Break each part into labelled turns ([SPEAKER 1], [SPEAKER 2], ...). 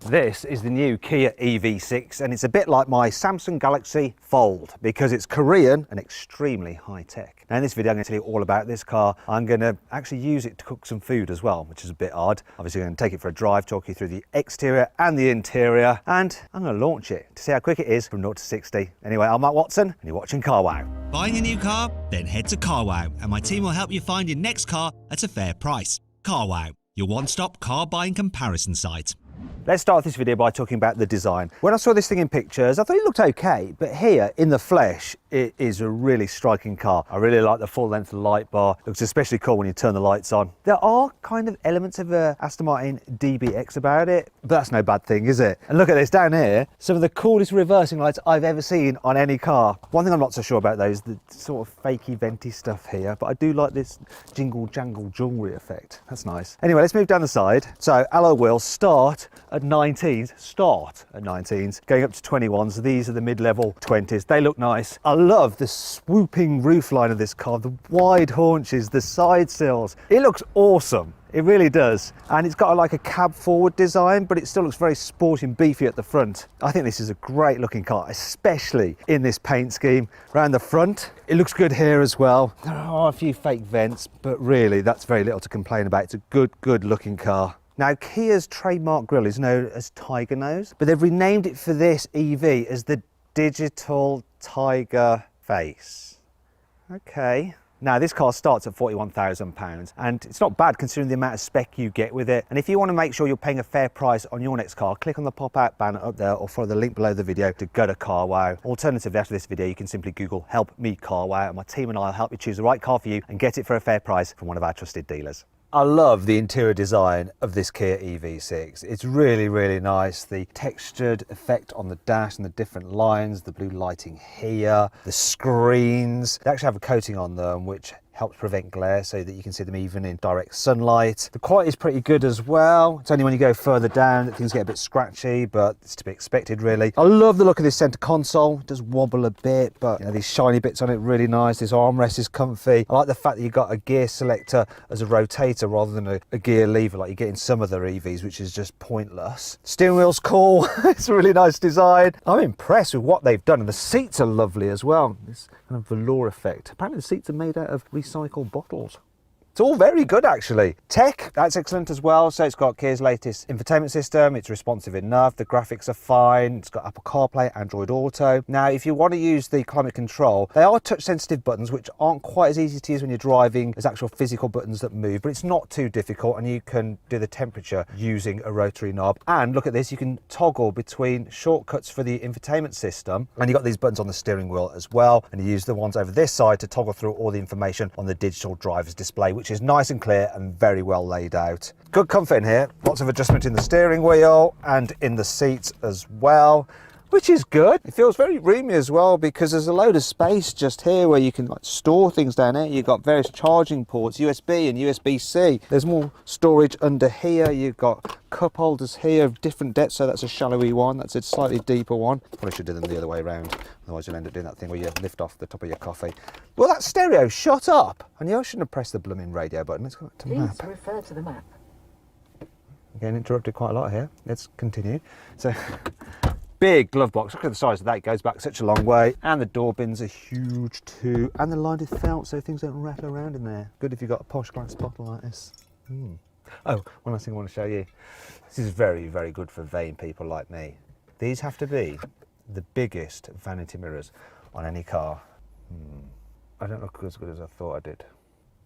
[SPEAKER 1] This is the new Kia EV6 and it's a bit like my Samsung Galaxy Fold because it's Korean and extremely high tech. Now in this video I'm going to tell you all about this car. I'm going to actually use it to cook some food as well, which is a bit odd. Obviously I'm going to take it for a drive, talk you through the exterior and the interior, and I'm going to launch it to see how quick it is from 0 to 60. Anyway, I'm Matt Watson and you're watching CarWow.
[SPEAKER 2] Buying a new car? Then head to CarWow and my team will help you find your next car at a fair price. CarWow, your one-stop car buying comparison site.
[SPEAKER 1] Let's start this video by talking about the design. When I saw this thing in pictures, I thought it looked okay, but here in the flesh, it is a really striking car. I really like the full length light bar. Looks especially cool when you turn the lights on. There are kind of elements of a Aston Martin DBX about it, but that's no bad thing, is it? And look at this down here, some of the coolest reversing lights I've ever seen on any car. One thing I'm not so sure about though is the sort of fakey venty stuff here, but I do like this jingle jangle jewelry effect. That's nice. Anyway, let's move down the side. So alloy wheels start at 19s, going up to 21s. These are the mid-level 20s. They look nice. I love the swooping roofline of this car, the wide haunches, the side sills. It looks awesome. It really does. And it's got like a cab forward design, but it still looks very sporty and beefy at the front. I think this is a great looking car, especially in this paint scheme. Around the front, it looks good here as well. There are a few fake vents, but really that's very little to complain about. It's a good looking car. Now, Kia's trademark grille is known as Tiger Nose, but they've renamed it for this EV as the Digital Tiger Face. Okay. Now, this car starts at £41,000 and it's not bad considering the amount of spec you get with it. And if you want to make sure you're paying a fair price on your next car, click on the pop-out banner up there or follow the link below the video to go to CarWow. Alternatively, after this video, you can simply Google Help Me CarWow and my team and I will help you choose the right car for you and get it for a fair price from one of our trusted dealers. I love the interior design of this Kia EV6. It's really nice. The textured effect on the dash and the different lines, the blue lighting here, the screens. They actually have a coating on them which helps prevent glare so that you can see them even in direct sunlight. The quality is pretty good as well. It's only when you go further down that things get a bit scratchy, but it's to be expected really. I love the look of this center console. It does wobble a bit, but you know, these shiny bits on it really nice. This armrest is comfy. I like the fact that you've got a gear selector as a rotator rather than a gear lever like you get in some other EVs, which is just pointless. Steering wheel's cool. It's a really nice design. I'm impressed with what they've done, and the seats are lovely as well. This kind of velour effect. Apparently the seats are made out of recycled bottles. It's all very good actually. Tech, that's excellent as well. So it's got Kia's latest infotainment system. It's responsive enough. The graphics are fine. It's got Apple CarPlay, Android Auto. Now, if you want to use the climate control, they are touch sensitive buttons, which aren't quite as easy to use when you're driving as actual physical buttons that move, but it's not too difficult and you can do the temperature using a rotary knob. And look at this, you can toggle between shortcuts for the infotainment system. And you've got these buttons on the steering wheel as well. And you use the ones over this side to toggle through all the information on the digital driver's display, which is nice and clear and very well laid out. Good comfort in here, lots of adjustment in the steering wheel and in the seats as well, which is good. It feels very roomy as well because there's a load of space just here where you can like store things down here. You've got various charging ports, USB and USB-C. There's more storage under here. You've got cup holders here of different depths, so that's a shallowy one, that's a slightly deeper one. Probably should do them the other way around, otherwise you'll end up doing that thing where you lift off the top of your coffee. Well, that stereo shut up. I knew I shouldn't have pressed the blooming radio button. Let's go back to map.
[SPEAKER 3] Please refer to the map.
[SPEAKER 1] Again, interrupted quite a lot here. Let's continue. So, big glove box. Look at the size of that. It goes back such a long way. And the door bins are huge too. And they're lined with felt so things don't rattle around in there. Good if you've got a posh glass bottle like this. Oh, one last thing I want to show you. This is very good for vain people like me. These have to be the biggest vanity mirrors on any car. I don't look as good as I thought I did.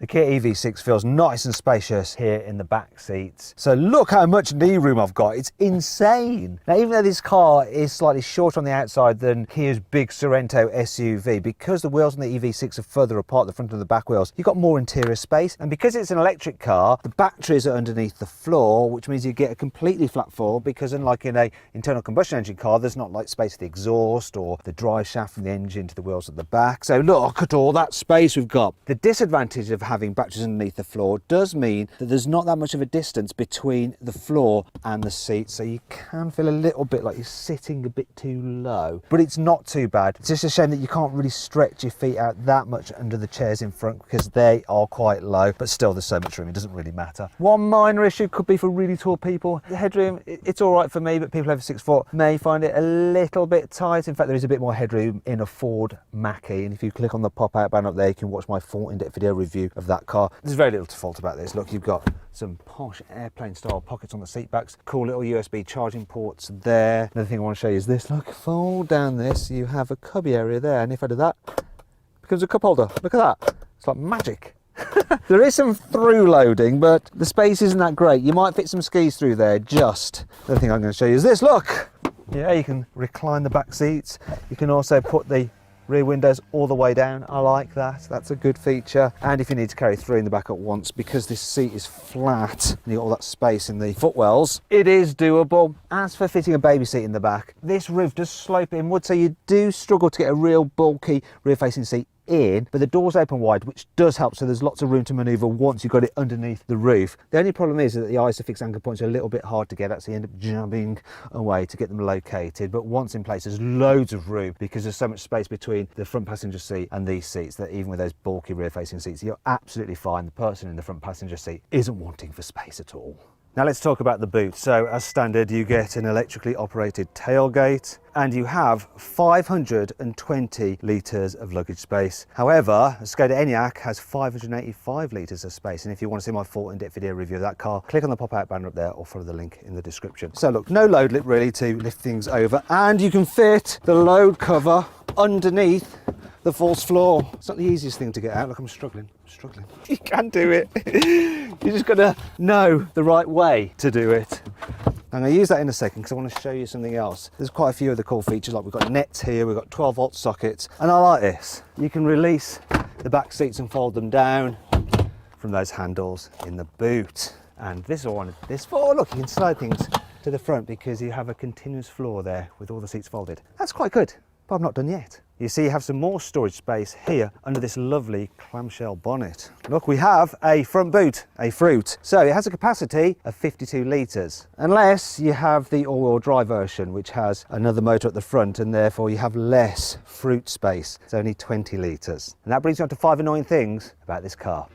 [SPEAKER 1] The Kia EV6 feels nice and spacious here in the back seats. So look how much knee room I've got. It's insane. Now, even though this car is slightly shorter on the outside than Kia's big Sorento SUV, because the wheels on the EV6 are further apart, the front and the back wheels, you've got more interior space. And because it's an electric car, the batteries are underneath the floor, which means you get a completely flat floor because unlike in a internal combustion engine car, there's not like space for the exhaust or the drive shaft from the engine to the wheels at the back. So look at all that space we've got. The disadvantage of having batteries underneath the floor does mean that there's not that much of a distance between the floor and the seat, so you can feel a little bit like you're sitting a bit too low, but it's not too bad. It's just a shame that you can't really stretch your feet out that much under the chairs in front because they are quite low, but still there's so much room, it doesn't really matter. One minor issue could be for really tall people. The headroom, it's all right for me, but people over 6 foot may find it a little bit tight. In fact, there is a bit more headroom in a Ford Mach-E, and if you click on the pop-out button up there, you can watch my full in-depth video review of that car. There's very little to fault about this. Look, you've got some posh airplane style pockets on the seat backs, cool little USB charging ports there. Another thing I want to show you is this. Look, fold down this, you have a cubby area there, and if I do that, it becomes a cup holder. Look at that, it's like magic. There is some through loading, but the space isn't that great. You might fit some skis through there just. The other thing I'm going to show you is this. Look, yeah, you can recline the back seats. You can also put the rear windows all the way down. I like that. That's a good feature. And if you need to carry 3 in the back at once, because this seat is flat and you got all that space in the footwells, it is doable. As for fitting a baby seat in the back, this roof does slope inward, so you do struggle to get a real bulky rear facing seat in, but the doors open wide, which does help, so there's lots of room to maneuver once you've got it underneath the roof. The only problem is that the isofix anchor points are a little bit hard to get at, so you end up jumping away to get them located, but once in place there's loads of room because there's so much space between the front passenger seat and these seats that even with those bulky rear facing seats, you're absolutely fine. The person in the front passenger seat isn't wanting for space at all. Now let's talk about the boot. So as standard, you get an electrically operated tailgate and you have 520 litres of luggage space. However, a Skoda Enyaq has 585 litres of space, and if you want to see my full in-depth video review of that car, click on the pop-out banner up there or follow the link in the description. So look, no load lip really to lift things over, and you can fit the load cover underneath the false floor. It's not the easiest thing to get out. Look, I'm struggling. You can do it. You just got to know the right way to do it. I'm going to use that in a second because I want to show you something else. There's quite a few other cool features, like we've got nets here, we've got 12-volt sockets, and I like this. You can release the back seats and fold them down from those handles in the boot. And this is what I wanted this for. Look, you can slide things to the front because you have a continuous floor there with all the seats folded. That's quite good, but I'm not done yet. You see you have some more storage space here under this lovely clamshell bonnet. Look, we have a front boot, a fruit. So it has a capacity of 52 litres, unless you have the all-wheel drive version, which has another motor at the front, and therefore you have less fruit space. It's only 20 litres. And that brings me on to 5 annoying things about this car.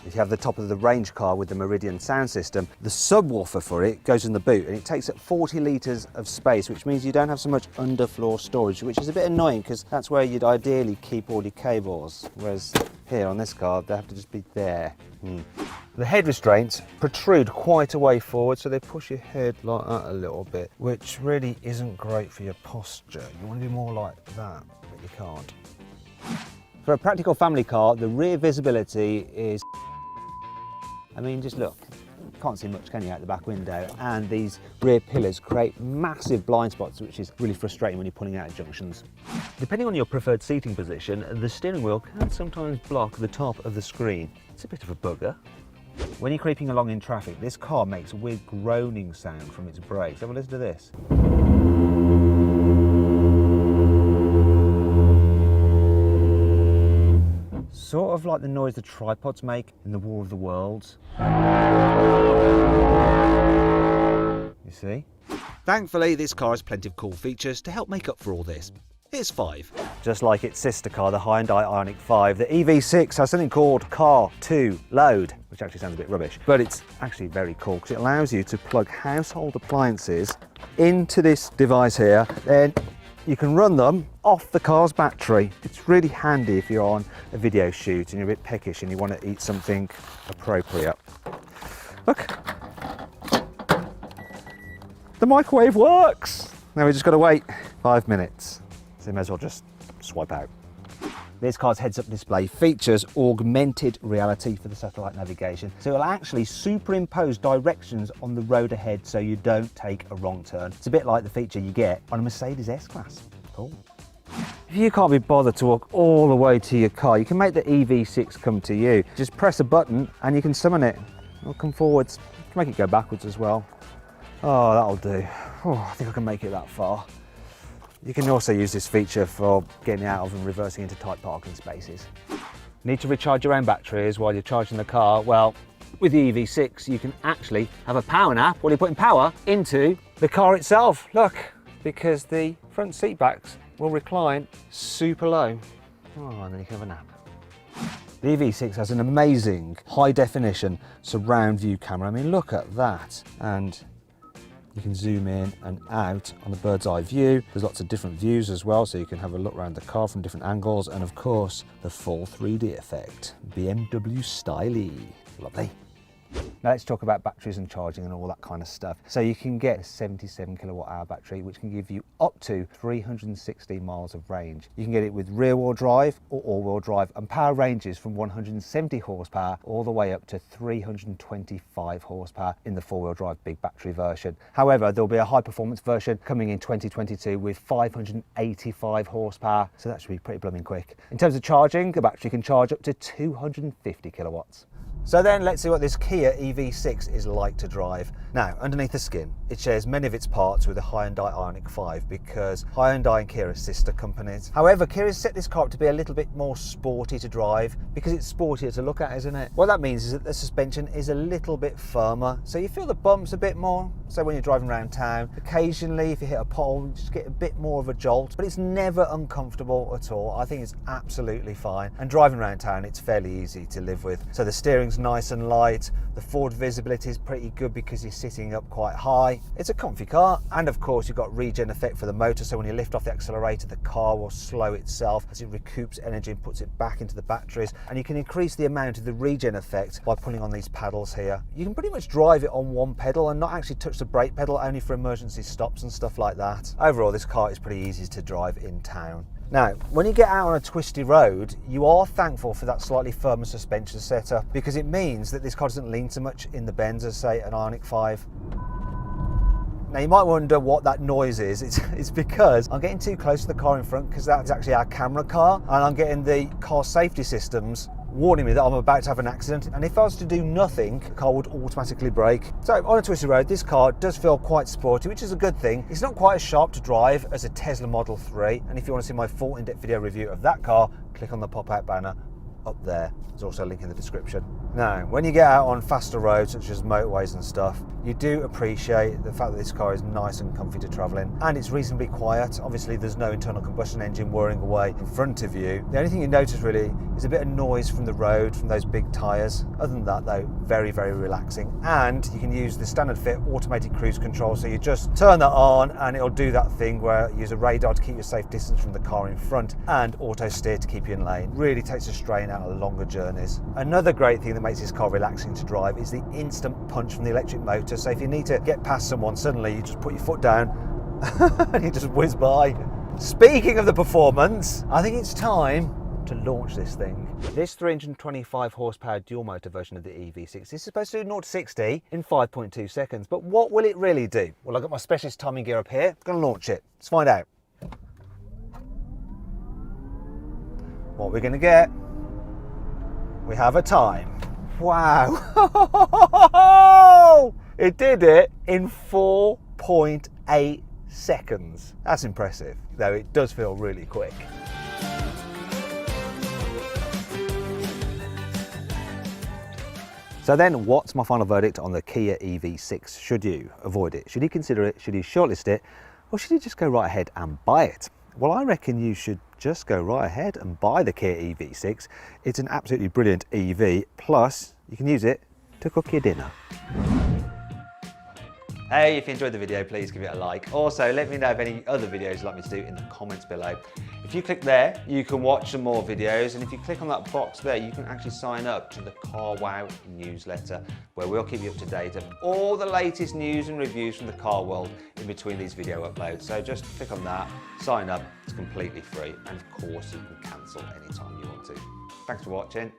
[SPEAKER 1] If you have the top of the range car with the Meridian sound system, the subwoofer for it goes in the boot and it takes up 40 litres of space, which means you don't have so much underfloor storage, which is a bit annoying because that's where you'd ideally keep all your cables, whereas here on this car they have to just be there. The head restraints protrude quite a way forward, so they push your head like that a little bit, which really isn't great for your posture. You want to be more like that, but you can't. For a practical family car, the rear visibility is, I mean, just look, can't see much, can you, out the back window? And these rear pillars create massive blind spots, which is really frustrating when you're pulling out of junctions. Depending on your preferred seating position, the steering wheel can sometimes block the top of the screen. It's a bit of a bugger. When you're creeping along in traffic, this car makes a weird groaning sound from its brakes. Have a listen to this. Sort of like the noise the tripods make in the War of the Worlds. You see? Thankfully, this car has plenty of cool features to help make up for all this. Here's 5. Just like its sister car, the Hyundai Ioniq 5, the EV6 has something called Car to Load, which actually sounds a bit rubbish, but it's actually very cool because it allows you to plug household appliances into this device here, then you can run them off the car's battery. It's really handy if you're on a video shoot and you're a bit peckish and you want to eat something appropriate. Look, the microwave works. Now we just got to wait 5 minutes, so you may as well just swipe out. This car's heads-up display features augmented reality for the satellite navigation, so it'll actually superimpose directions on the road ahead so you don't take a wrong turn. It's a bit like the feature you get on a Mercedes S-Class. Cool. If you can't be bothered to walk all the way to your car, you can make the EV6 come to you. Just press a button and you can summon it. It'll come forwards. You can make it go backwards as well. Oh, that'll do. Oh, I think I can make it that far. You can also use this feature for getting out of and reversing into tight parking spaces. Need to recharge your own batteries while you're charging the car? Well, with the EV6, you can actually have a power nap while you're putting power into the car itself. Look, because the front seat backs will recline super low. Oh, and then you can have a nap. The EV6 has an amazing high definition surround view camera. I mean, look at that. And you can zoom in and out on the bird's eye view. There's lots of different views as well, so you can have a look around the car from different angles. And of course, the full 3D effect. BMW styly. Lovely. Now let's talk about batteries and charging and all that kind of stuff. So you can get a 77 kilowatt hour battery, which can give you up to 360 miles of range. You can get it with rear wheel drive or all wheel drive, and power ranges from 170 horsepower all the way up to 325 horsepower in the four wheel drive big battery version. However, there'll be a high performance version coming in 2022 with 585 horsepower. So that should be pretty blooming quick. In terms of charging, the battery can charge up to 250 kilowatts. So then let's see what this Kia EV6 is like to drive. Now, underneath the skin, it shares many of its parts with the Hyundai Ioniq 5 because Hyundai and Kia are sister companies. However, Kia has set this car up to be a little bit more sporty to drive because it's sportier to look at, isn't it? What that means is that the suspension is a little bit firmer, so you feel the bumps a bit more. So when you're driving around town, occasionally if you hit a pole, you just get a bit more of a jolt, but it's never uncomfortable at all. I think it's absolutely fine. And driving around town, it's fairly easy to live with. So the steering's nice and light. The forward visibility is pretty good because you're sitting up quite high. It's a comfy car, and of course you've got regen effect for the motor, so when you lift off the accelerator, the car will slow itself as it recoups energy and puts it back into the batteries. And you can increase the amount of the regen effect by pulling on these paddles here. You can pretty much drive it on one pedal and not actually touch the brake pedal, only for emergency stops and stuff like that. Overall, this car is pretty easy to drive in town. Now, when you get out on a twisty road, you are thankful for that slightly firmer suspension setup because it means that this car doesn't lean so much in the bends as, say, an Ioniq 5. Now, you might wonder what that noise is. It's because I'm getting too close to the car in front because that's actually our camera car, and I'm getting the car safety systems warning me that I'm about to have an accident, and if I was to do nothing, the car would automatically brake. So on a twisty road, this car does feel quite sporty, which is a good thing. It's not quite as sharp to drive as a Tesla Model 3, and if you want to see my full in-depth video review of that car, click on the pop-out banner up there. There's also a link in the description. Now, when you get out on faster roads such as motorways and stuff, you do appreciate the fact that this car is nice and comfy to travel in, and it's reasonably quiet. Obviously, there's no internal combustion engine whirring away in front of you. The only thing you notice really is a bit of noise from the road, from those big tyres. Other than that though, very, very relaxing. And you can use the standard fit automated cruise control, so you just turn that on and it'll do that thing where you use a radar to keep you a safe distance from the car in front, and auto steer to keep you in lane. Really takes the strain out of longer journeys. Another great thing that makes this car relaxing to drive is the instant punch from the electric motor. So if you need to get past someone suddenly, you just put your foot down and you just whiz by. Speaking of the performance, I think it's time to launch this thing. This 325 horsepower dual motor version of the EV6 is supposed to do 0 to 60 in 5.2 seconds, but what will it really do? Well, I've got my specialist timing gear up here. I'm going to launch it. Let's find out. What we're going to get, we have a time. Wow. It did it in 4.8 seconds. That's impressive, though it does feel really quick. So then, what's my final verdict on the Kia EV6? Should you avoid it? Should you consider it? Should you shortlist it? Or should you just go right ahead and buy it? Well, I reckon you should just go right ahead and buy the Kia EV6. It's an absolutely brilliant EV, plus you can use it to cook your dinner. Hey, if you enjoyed the video, please give it a like. Also, let me know of any other videos you'd like me to do in the comments below. If you click there, you can watch some more videos, and if you click on that box there, you can actually sign up to the CarWow newsletter, where we'll keep you up to date of all the latest news and reviews from the car world in between these video uploads. So just click on that, sign up, it's completely free, and of course you can cancel anytime you want to. Thanks for watching.